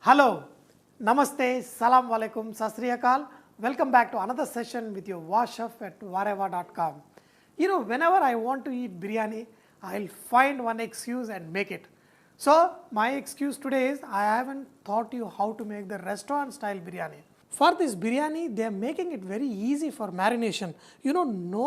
Hello, Namaste, Salam Alaikum, Sat Sri Akal. Welcome back to another session with your VahChef at VahRehVah.com. Whenever I want to eat biryani, I'll find one excuse and make it. So, my excuse today is I haven't taught you how to make the restaurant style biryani. For this biryani, they are making it very easy for marination. No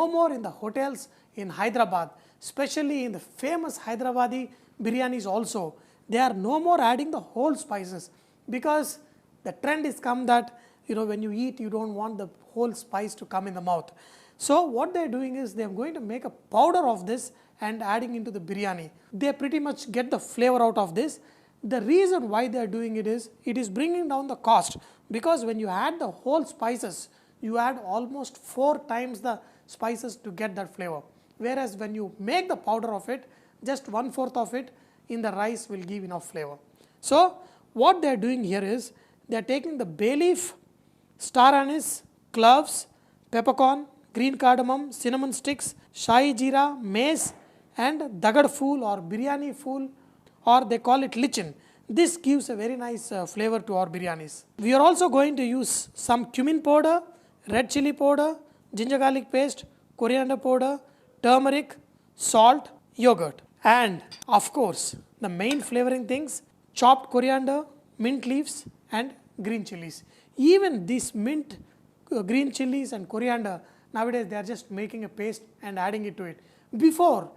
more in the hotels in Hyderabad, especially in the famous Hyderabadi biryanis also. They are no more adding the whole spices because the trend is come that when you eat you don't want the whole spice to come in the mouth. So what they are doing is they are going to make a powder of this and adding into the biryani. They pretty much get the flavor out of this. The reason why they are doing it is bringing down the cost, because when you add the whole spices you add almost 4 times the spices to get that flavor, whereas when you make the powder of it, just 1/4 of it in the rice will give enough flavor. So what they are doing here is they are taking the bay leaf, star anise, cloves, peppercorn, green cardamom, cinnamon sticks, shahi jeera, mace and dagad fool or biryani fool, or they call it lichin. This gives a very nice flavor to our biryanis. We are also going to use some cumin powder, red chili powder, ginger garlic paste, coriander powder, turmeric, salt, yogurt, and of course the main flavoring things: chopped coriander, mint leaves and green chilies. Even this mint, green chilies and coriander, nowadays they are just making a paste and adding it to it. Before,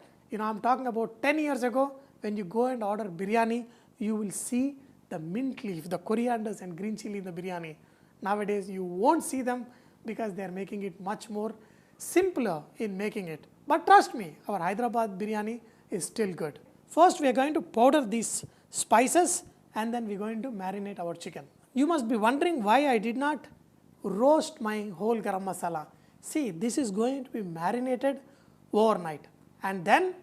I'm talking about 10 years ago, when you go and order biryani, you will see the mint leaf, the corianders and green chili in the biryani. Nowadays you won't see them because they are making it much more simpler in making it. But trust me, our Hyderabad biryani is still good. First we are going to powder these spices and then we are going to marinate our chicken. You must be wondering why I did not roast my whole garam masala. See, this is going to be marinated overnight and then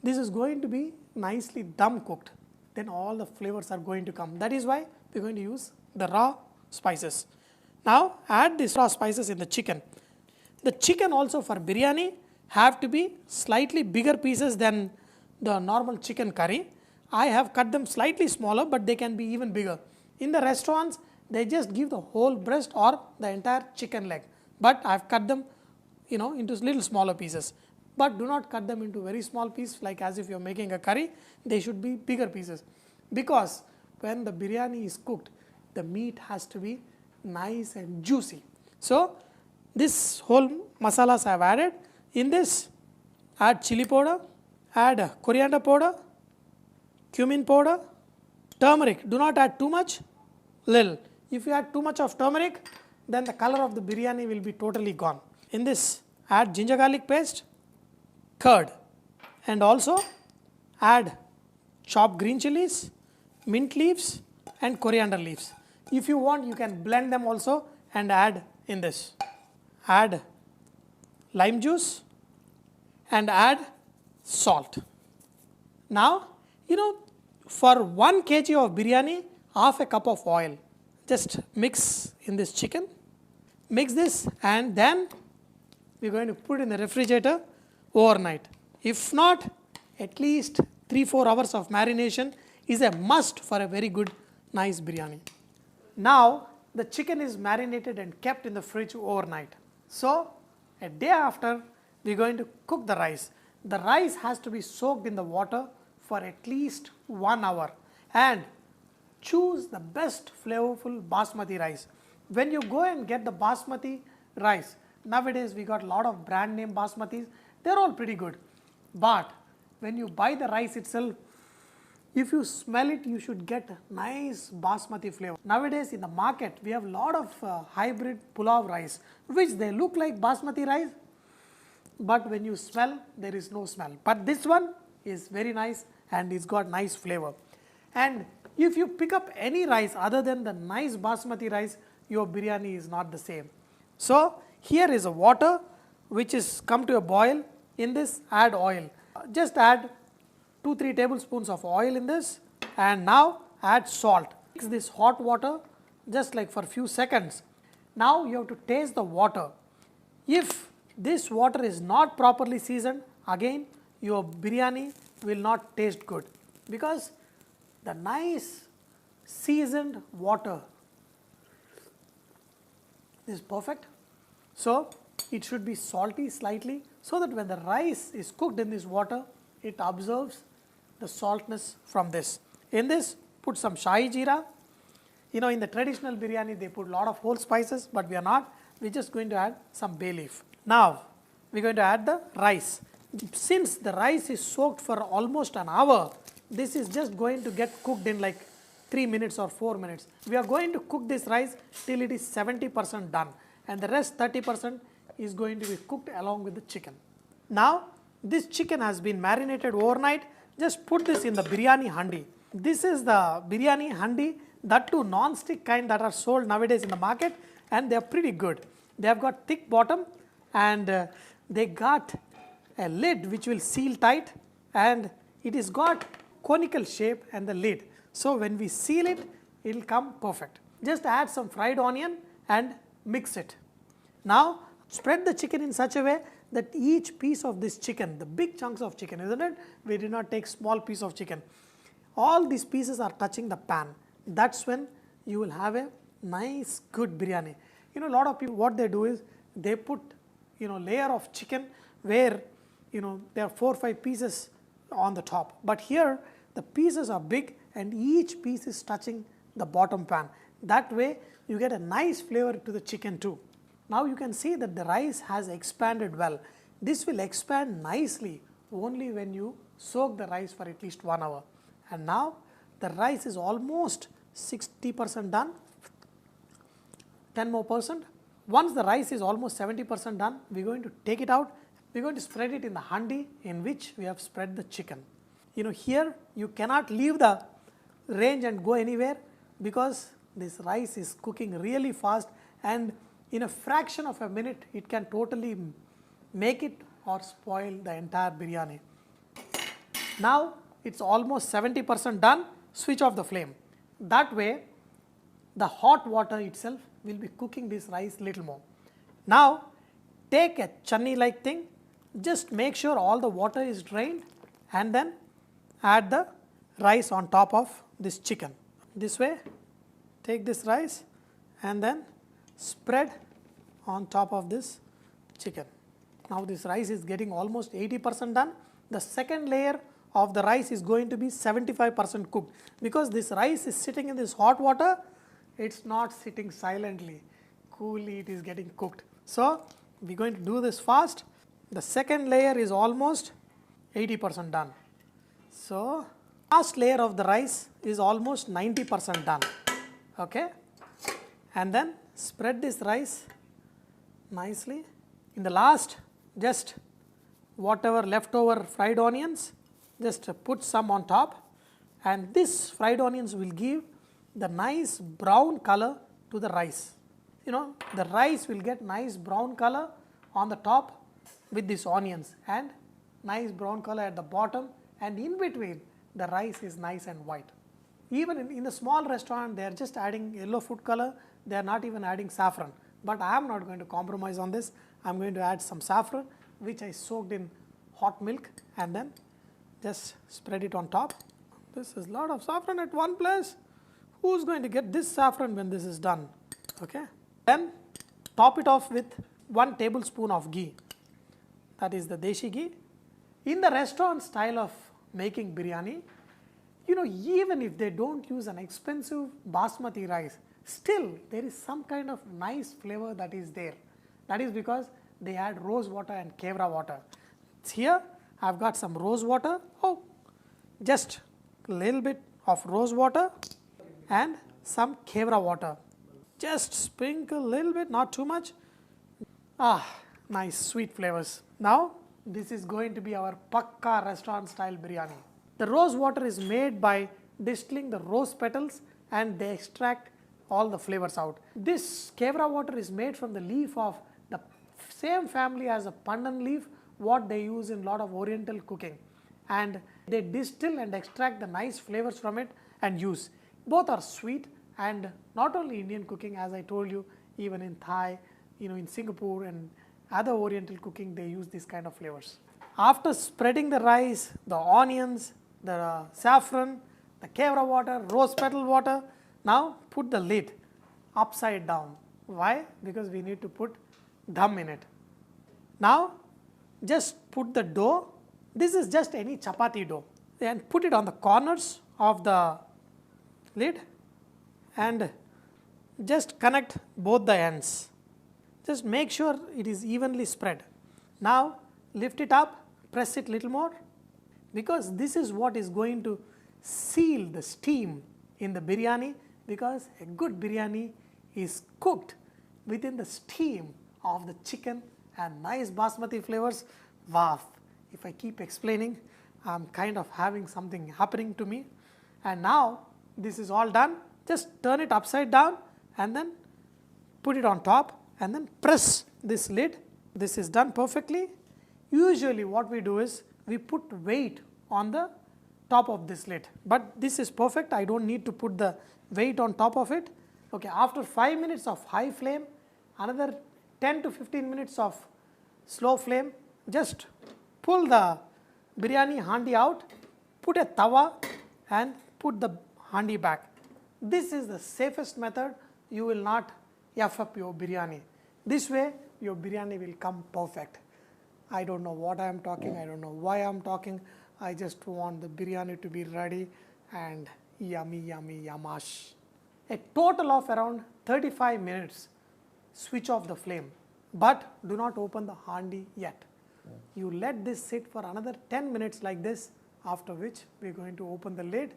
this is going to be nicely dum cooked. Then all the flavors are going to come. That is why we are going to use the raw spices. Now add these raw spices in the chicken. The chicken also for biryani have to be slightly bigger pieces than the normal chicken curry. I have cut them slightly smaller, but they can be even bigger. In the restaurants, they just give the whole breast or the entire chicken leg. But I have cut them into little smaller pieces. But do not cut them into very small pieces like as if you are making a curry. They should be bigger pieces. Because when the biryani is cooked, the meat has to be nice and juicy. So this whole masalas I have added. In this, add chili powder, add coriander powder, cumin powder, turmeric. Do not add too much, little. If you add too much of turmeric, then the color of the biryani will be totally gone. In this, add ginger garlic paste, curd, and also add chopped green chilies, mint leaves and coriander leaves. If you want, you can blend them also and add in this. Add lime juice and add salt. Now, for 1 kg of biryani, half a cup of oil. Just mix in this chicken, mix this and then we are going to put in the refrigerator overnight. If not, at least 3-4 hours of marination is a must for a very good, nice biryani. Now, the chicken is marinated and kept in the fridge overnight. So, a day after, we are going to cook the rice. The rice has to be soaked in the water for at least 1 hour and choose the best flavorful basmati rice. When you go and get the basmati rice, nowadays we got a lot of brand name basmatis, they are all pretty good. But when you buy the rice itself, if you smell it, you should get nice basmati flavor. Nowadays in the market, we have a lot of hybrid pulao rice, which they look like basmati rice, but when you smell, there is no smell. But this one is very nice and it's got nice flavor. And if you pick up any rice other than the nice basmati rice, your biryani is not the same. So here is a water which is come to a boil. In this, add oil. Just add 2-3 tablespoons of oil in this and now add salt. Mix this hot water just like for a few seconds. Now you have to taste the water. If this water is not properly seasoned, again your biryani will not taste good, because the nice seasoned water. This is perfect. So it should be salty slightly, so that when the rice is cooked in this water, it absorbs the saltness from this. In this, put some shahi jeera. You know, in the traditional biryani, they put a lot of whole spices, but we are not. We're just going to add some bay leaf. Now, we're going to add the rice. Since the rice is soaked for almost an hour, this is just going to get cooked in like 3 minutes or 4 minutes. We are going to cook this rice till it is 70% done, and the rest 30% is going to be cooked along with the chicken. Now, this chicken has been marinated overnight. Just put this in the biryani handi. This is the biryani handi, that too non-stick kind that are sold nowadays in the market, and they are pretty good. They have got thick bottom, and they got a lid which will seal tight, and it is got conical shape and the lid. So when we seal it, it will come perfect. Just add some fried onion and mix it. Now spread the chicken in such a way that each piece of this chicken, the big chunks of chicken, isn't it? We did not take small piece of chicken. All these pieces are touching the pan. That's when you will have a nice good biryani. You know, a lot of people, what they do is they put, you know, layer of chicken where, you know, there are 4 or 5 pieces on the top. But here the pieces are big and each piece is touching the bottom pan. That way you get a nice flavor to the chicken too. Now you can see that the rice has expanded well. This will expand nicely only when you soak the rice for at least 1 hour. And now the rice is almost 60% done. 10 more percent. Once the rice is almost 70% done, we're going to take it out. We're going to spread it in the handi in which we have spread the chicken. You know, here you cannot leave the range and go anywhere, because this rice is cooking really fast, and in a fraction of a minute it can totally make it or spoil the entire biryani. Now it's almost 70% done. Switch off the flame. That way the hot water itself will be cooking this rice little more. Now take a channi like thing, just make sure all the water is drained, and then add the rice on top of this chicken. This way, take this rice and then spread on top of this chicken. Now this rice is getting almost 80% done. The second layer of the rice is going to be 75% cooked, because this rice is sitting in this hot water. It's not sitting silently, coolly it is getting cooked. So we're going to do this fast. The second layer is almost 80% done. So last layer of the rice is almost 90% done. Okay, and then spread this rice nicely. In the last, just whatever leftover fried onions, just put some on top, and this fried onions will give the nice brown color to the rice. You know, the rice will get nice brown color on the top with these onions, and nice brown color at the bottom, and in between the rice is nice and white. Even in a small restaurant, they are just adding yellow food color, they are not even adding saffron. But I am not going to compromise on this. I am going to add some saffron, which I soaked in hot milk, and then just spread it on top. This is a lot of saffron at one place. Who's going to get this saffron when this is done? Okay. Then top it off with 1 tablespoon of ghee. That is the deshi ghee. In the restaurant style of making biryani, you know, even if they don't use an expensive basmati rice, still there is some kind of nice flavor that is there. That is because they add rose water and kevra water. Here I have got some rose water. Oh, just a little bit of rose water and some kevra water. Just sprinkle a little bit, not too much. Ah, nice sweet flavors. Now this is going to be our Pakka restaurant style biryani. The rose water is made by distilling the rose petals, and they extract all the flavors out. This kevra water is made from the leaf of the same family as a pandan leaf, what they use in a lot of oriental cooking, and they distill and extract the nice flavors from it and use. Both are sweet, and not only Indian cooking, as I told you, even in Thai, you know, in Singapore and other oriental cooking, they use these kind of flavors. After spreading the rice, the onions, the saffron, the kevra water, rose petal water, Now put the lid upside down. Why? Because we need to put dum in it. Now just put the dough, this is just any chapati dough, and put it on the corners of the lid and just connect both the ends. Just make sure it is evenly spread. Now lift it up, press it little more, because this is what is going to seal the steam in the biryani, because a good biryani is cooked within the steam of the chicken and nice basmati flavors. Wow, if I keep explaining, I'm kind of having something happening to me. And now this is all done. Just turn it upside down and then put it on top and then press this lid. This is done perfectly. Usually what we do is we put weight on the top of this lid, but this is perfect. I don't need to put the weight on top of it. Okay, after 5 minutes of high flame, another 10 to 15 minutes of slow flame, just pull the biryani handi out, put a tawa and put the handi back. This is the safest method. You will not F up your biryani. This way your biryani will come perfect. I don't know what I am talking, I don't know why I am talking. I just want the biryani to be ready and yummy, yummy, yamash. A total of around 35 minutes. Switch off the flame, but do not open the handi yet. You let this sit for another 10 minutes like this, after which we are going to open the lid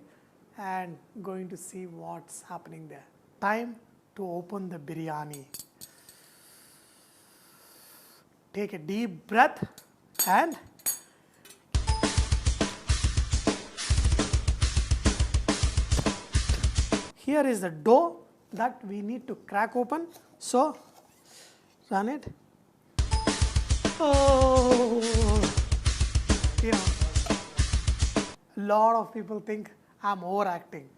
and going to see what's happening there. Time to open the biryani. Take a deep breath and here is the dough that we need to crack open. So run it. Oh, you know, a lot of people think I'm overacting.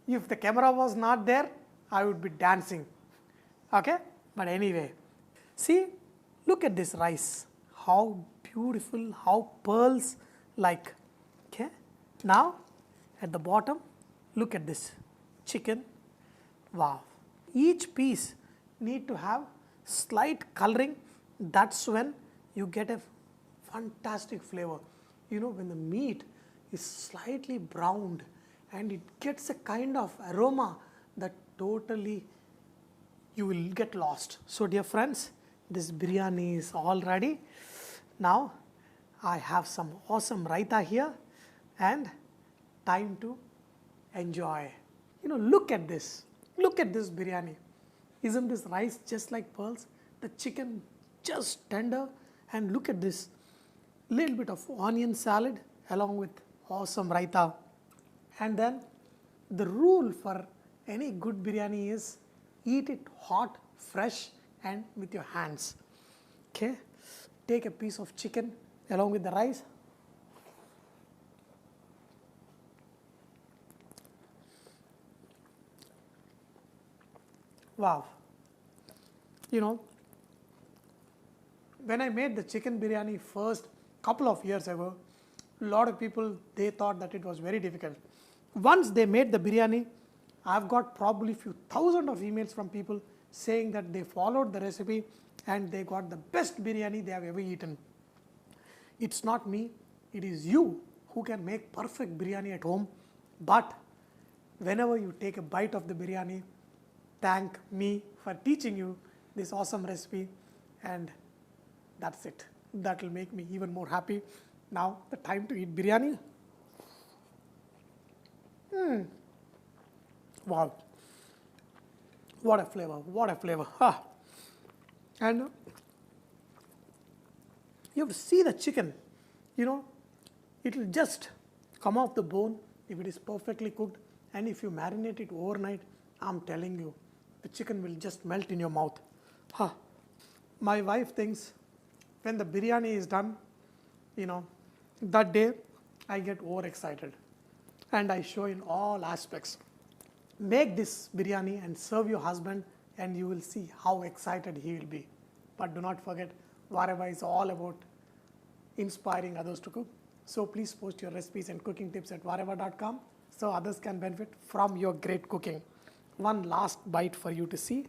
If the camera was not there, I would be dancing. Okay, but anyway, see, look at this rice. How beautiful, how pearls like. Okay, now at the bottom, look at this chicken. Wow, each piece need to have slight coloring. That's when you get a fantastic flavor. You know, when the meat is slightly browned and it gets a kind of aroma that totally you will get lost. So dear friends, this biryani is all ready. Now I have some awesome raita here and time to enjoy. You know, look at this. Look at this biryani. Isn't this rice just like pearls? The chicken just tender, and look at this little bit of onion salad along with awesome raita. And then the rule for any good biryani is eat it hot, fresh and with your hands. Okay, take a piece of chicken along with the rice. Wow, you know, when I made the chicken biryani first couple of years ago, a lot of people, they thought that it was very difficult. Once they made the biryani, I've got probably few thousand of emails from people saying that they followed the recipe and they got the best biryani they have ever eaten. It's not me, it is you who can make perfect biryani at home, but whenever you take a bite of the biryani, thank me for teaching you this awesome recipe, and that's it. That will make me even more happy. Now the time to eat biryani. Wow, what a flavor, what a flavor. Ah. And you have to see the chicken, you know, it will just come off the bone if it is perfectly cooked, and if you marinate it overnight, I'm telling you, the chicken will just melt in your mouth. Huh. My wife thinks when the biryani is done, you know, that day I get overexcited and I show in all aspects. Make this biryani and serve your husband and you will see how excited he will be. But do not forget, VahRehVah is all about inspiring others to cook. So please post your recipes and cooking tips at vahrehvah.com so others can benefit from your great cooking. one last bite for you to see.